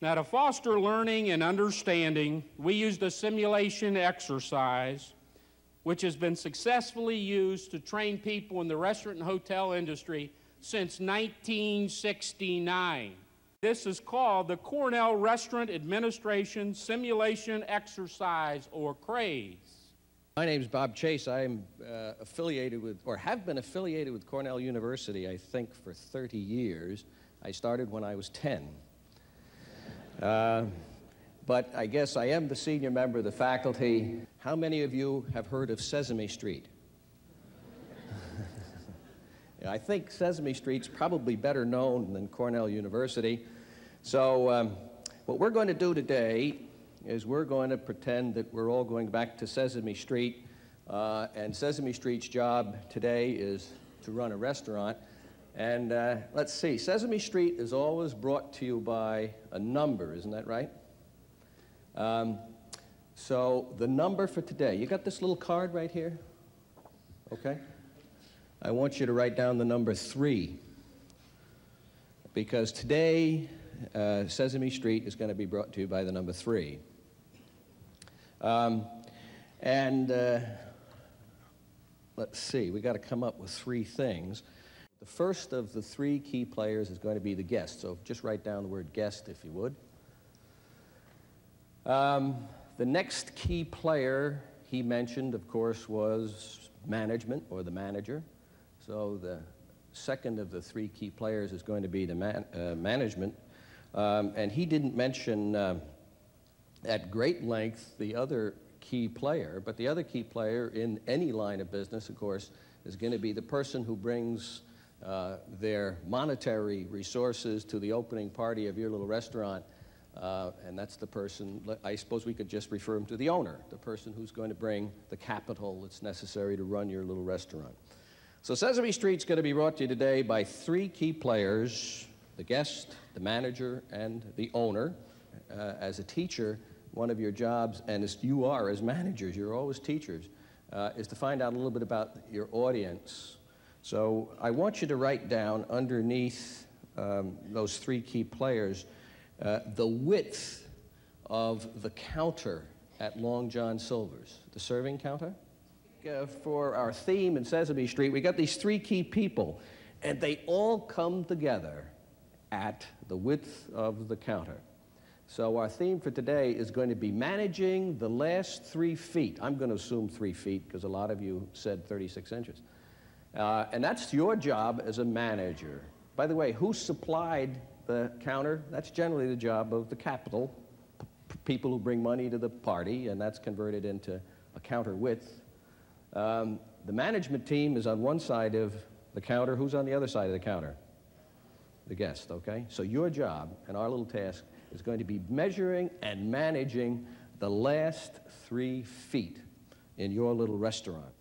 Now, to foster learning and understanding, we used a simulation exercise which has been successfully used to train people in the restaurant and hotel industry since 1969. This is called the Cornell Restaurant Administration Simulation Exercise, or CRAZE. My name is Bob Chase. I am affiliated with, or have been affiliated with Cornell University, I think, for 30 years. I started when I was 10. But I guess I am the senior member of the faculty. How many of you have heard of Sesame Street? I think Sesame Street's probably better known than Cornell University. So what we're going to do today is we're going to pretend that we're all going back to Sesame Street, and Sesame Street's job today is to run a restaurant. And let's see, Sesame Street is always brought to you by a number, isn't that right? So the number for today, you got this little card right here? Okay. I want you to write down the number 3, because today Sesame Street is going to be brought to you by the number 3. Let's see, we got to come up with 3 things. The first of the 3 key players is going to be the guest, so just write down the word guest if you would. The next key player he mentioned, of course, was management, or the manager. So the second of the 3 key players is going to be the management. And he didn't mention at great length the other key player, but the other key player in any line of business, of course, is going to be the person who brings their monetary resources to the opening party of your little restaurant. And that's the person, I suppose we could just refer him to the owner, the person who's going to bring the capital that's necessary to run your little restaurant. So Sesame Street's going to be brought to you today by 3 key players: the guest, the manager, and the owner. As a teacher, one of your jobs, and as you are as managers, you're always teachers, is to find out a little bit about your audience. So I want you to write down underneath those 3 key players the width of the counter at Long John Silver's, the serving counter. For our theme in Sesame Street, we got these 3 key people, and they all come together at the width of the counter. So our theme for today is going to be managing the last 3 feet. I'm going to assume 3 feet because a lot of you said 36 inches. And that's your job as a manager. By the way, who supplied the counter? That's generally the job of the capital, people who bring money to the party, and that's converted into a counter width. The management team is on one side of the counter. Who's on the other side of the counter? The guest, okay? So your job and our little task is going to be measuring and managing the last 3 feet in your little restaurant.